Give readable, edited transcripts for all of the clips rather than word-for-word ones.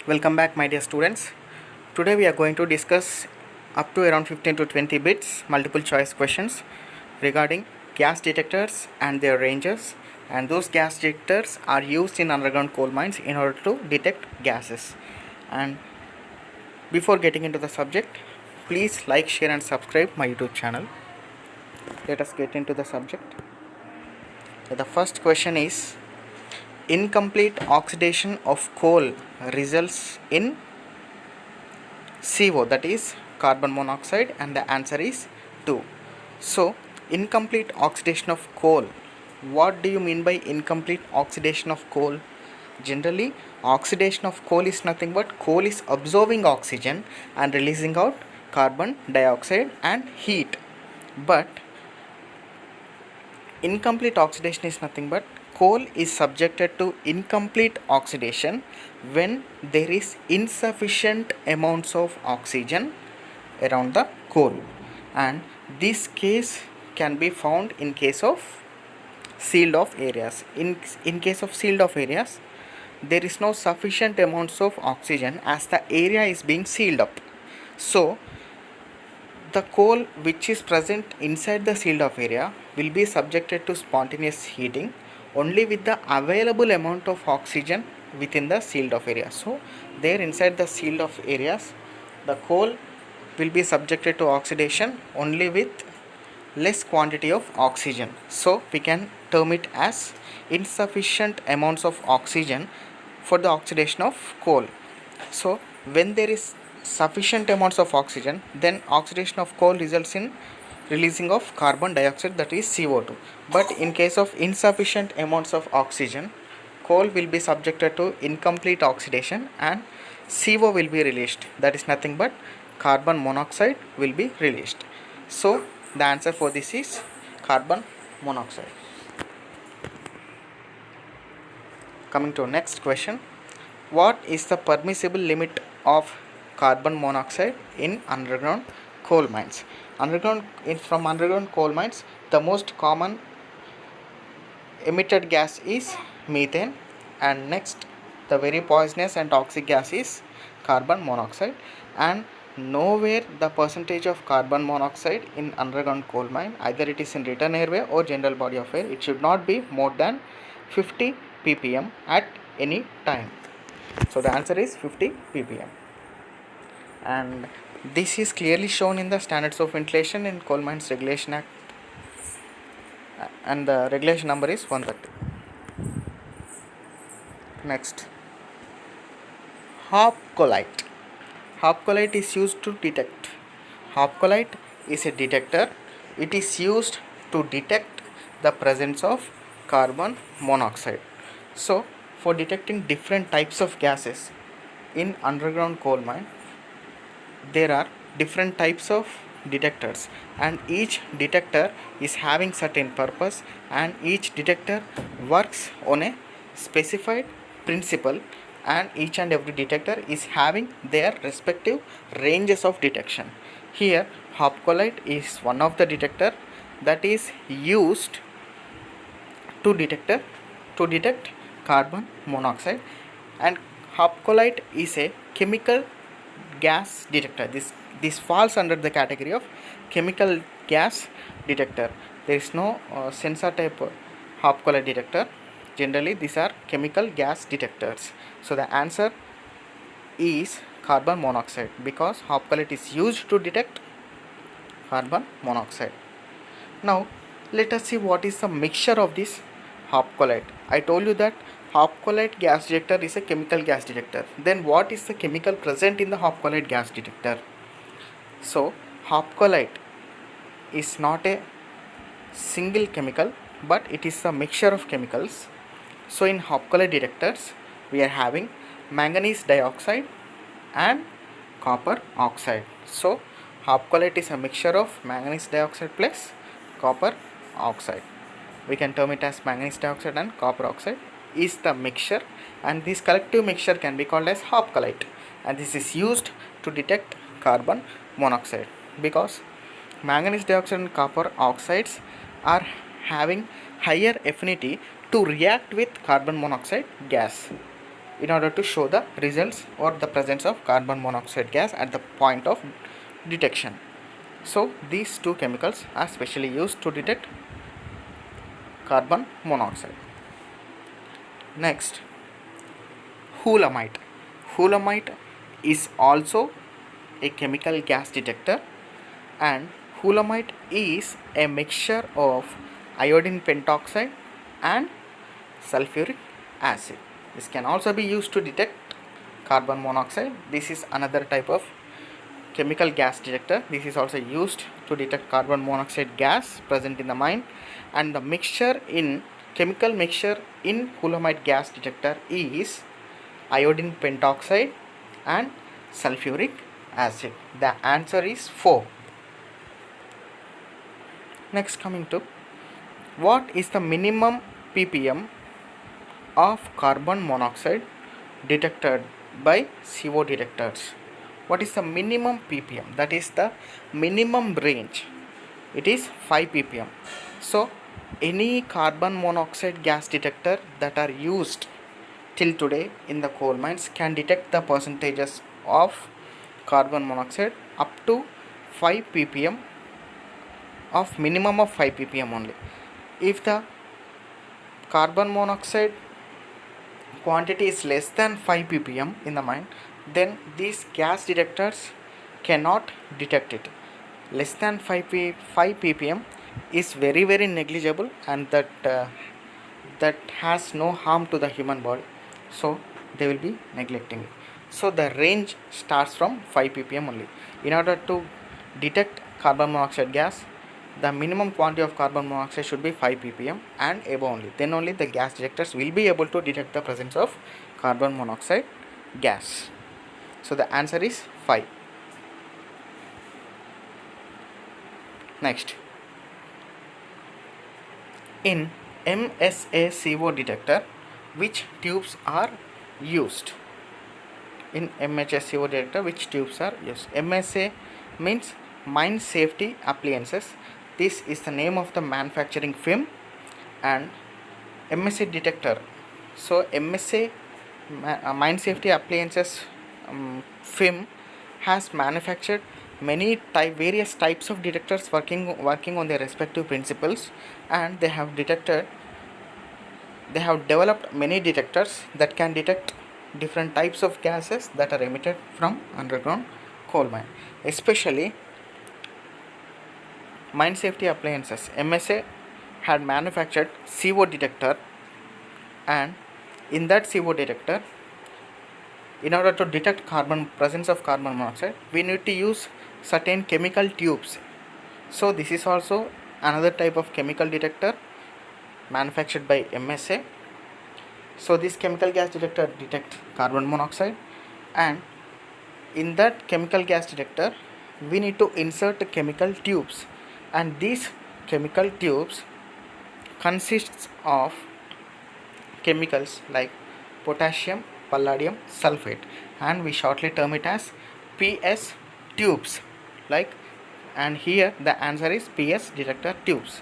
Welcome back, my dear students. Today we are going to discuss up to around 15 to 20 bits multiple choice questions regarding gas detectors and their ranges, and those gas detectors are used in underground coal mines in order to detect gases. And before getting into the subject, please like, share and subscribe my YouTube channel. Let us get into the subject. The first question is: incomplete oxidation of coal results in CO, that is carbon monoxide, and the answer is 2. So, incomplete oxidation of coal. What do you mean by incomplete oxidation of coal? Generally, oxidation of coal is nothing but coal is absorbing oxygen and releasing out carbon dioxide and heat. But incomplete oxidation is nothing but coal is subjected to incomplete oxidation when there is insufficient amounts of oxygen around the coal, and this case can be found in case of sealed off areas. In case of sealed off areas, there is no sufficient amounts of oxygen as the area is being sealed up. So the coal which is present inside the sealed off area will be subjected to spontaneous heating only with the available amount of oxygen within the sealed off area. So there inside the sealed off areas, the coal will be subjected to oxidation only with less quantity of oxygen. So we can term it as insufficient amounts of oxygen for the oxidation of coal. So when there is sufficient amounts of oxygen, then oxidation of coal results in releasing of carbon dioxide, that is CO2. But in case of insufficient amounts of oxygen, coal will be subjected to incomplete oxidation and CO will be released, that is nothing but carbon monoxide will be released. So the answer for this is carbon monoxide. Coming to next question: what is the permissible limit of carbon monoxide in underground coal mines? From underground coal mines, the most common emitted gas is methane, and next the very poisonous and toxic gas is carbon monoxide. And nowhere the percentage of carbon monoxide in underground coal mine, either it is in return airway or general body of air, it should not be more than 50 ppm at any time. So the answer is 50 ppm, and this is clearly shown in the Standards of Ventilation in Coal Mines Regulation Act, and the regulation number is 130. Next, hopcolite. Hopcolite is used to detect. Hopcolite is a detector. It is used to detect the presence of carbon monoxide. So for detecting different types of gases in underground coal mine, there are different types of detectors, and each detector is having certain purpose, and each detector works on a specified principle, and each and every detector is having their respective ranges of detection. Here hopcolite is one of the detector that is used to detect carbon monoxide, and hopcolite is a chemical gas detector. This falls under the category of chemical gas detector. There is no sensor type hopcolite detector. Generally these are chemical gas detectors. So the answer is carbon monoxide, because hopcolite is used to detect carbon monoxide. Now let us see what is the mixture of this hopcolite. I told you that hopcolite gas detector is a chemical gas detector. Then what is the chemical present in the hopcolite gas detector? So hopcolite is not a single chemical, but it is a mixture of chemicals. So in hopcolite detectors we are having manganese dioxide and copper oxide. So hopcolite is a mixture of manganese dioxide plus copper oxide. We can term it as manganese dioxide and copper oxide is the mixture, and this collective mixture can be called as hopcolite, and this is used to detect carbon monoxide because manganese dioxide and copper oxides are having higher affinity to react with carbon monoxide gas. in order to show the results or the presence of carbon monoxide gas at the point of detection. So these two chemicals are specially used to detect carbon monoxide. Next, Houlamite. Houlamite is also a chemical gas detector, and Houlamite is a mixture of iodine pentoxide and sulfuric acid. This can also be used to detect carbon monoxide. This is another type of chemical gas detector. This is also used to detect carbon monoxide gas present in the mine, and the chemical mixture in Houlamite gas detector is iodine pentoxide and sulfuric acid. The answer is 4. Next, coming to what is the minimum ppm of carbon monoxide detected by CO detectors? What is the minimum ppm? That is the minimum range. It is 5 ppm. So any carbon monoxide gas detector that are used till today in the coal mines can detect the percentages of carbon monoxide up to 5 ppm, of minimum of 5 ppm only. If the carbon monoxide quantity is less than 5 ppm in the mine, then these gas detectors cannot detect it. Less than 5 ppm is very negligible, and that has no harm to the human body, so they will be neglecting it. So the range starts from 5 ppm only. In order to detect carbon monoxide gas, the minimum quantity of carbon monoxide should be 5 ppm and above only. Then only the gas detectors will be able to detect the presence of carbon monoxide gas. So the answer is 5. Next, in MSA-CO detector, which tubes are used? In MHSCO detector, which tubes are used? MSA means mine safety appliances. This is the name of the manufacturing firm. And MSA detector, so MSA mine safety appliances firm has manufactured various types of detectors working on their respective principles, and they have developed many detectors that can detect different types of gases that are emitted from underground coal mine. Especially mine safety appliances, MSA had manufactured CO detector, and in that CO detector, in order to detect presence of carbon monoxide, we need to use certain chemical tubes. So this is also another type of chemical detector manufactured by MSA. So this chemical gas detector detects carbon monoxide, and in that chemical gas detector we need to insert chemical tubes, and these chemical tubes consists of chemicals like potassium palladium sulfate, and we shortly term it as PS tubes. And here the answer is PS detector tubes,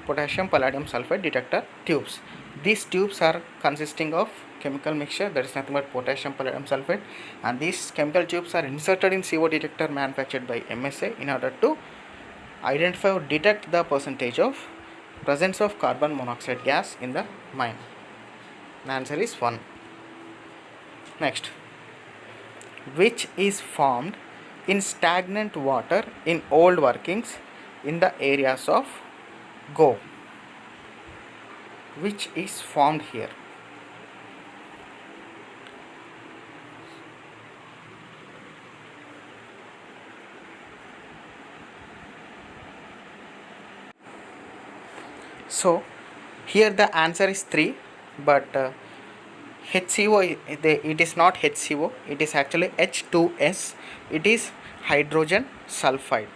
potassium palladium sulfate detector tubes. These tubes are consisting of chemical mixture that is nothing but potassium palladium sulfate, and these chemical tubes are inserted in CO detector manufactured by MSA in order to identify or detect the percentage of presence of carbon monoxide gas in the mine. The answer is 1. Next, which is formed in stagnant water in old workings in the areas of Gove? Which is formed here? So here the answer is 3, but HCO, it is not HCO, it is actually H2S. It is hydrogen sulfide.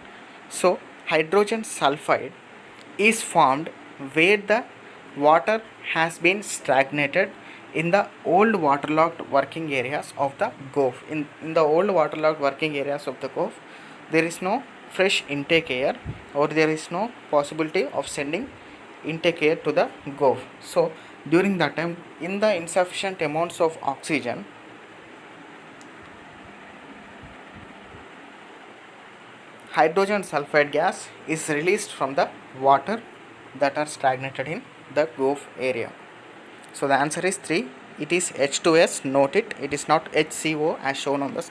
So hydrogen sulfide is formed where the water has been stagnated in the old waterlogged working areas of the Gove. In the old waterlogged working areas of the Gove, there is no fresh intake air, or there is no possibility of sending intake air to the Gove. So During that time, in the insufficient amounts of oxygen, hydrogen sulfide gas is released from the water that are stagnated in the Gulf area. So the answer is 3. It is H2S. Note it. It is not HCO as shown on the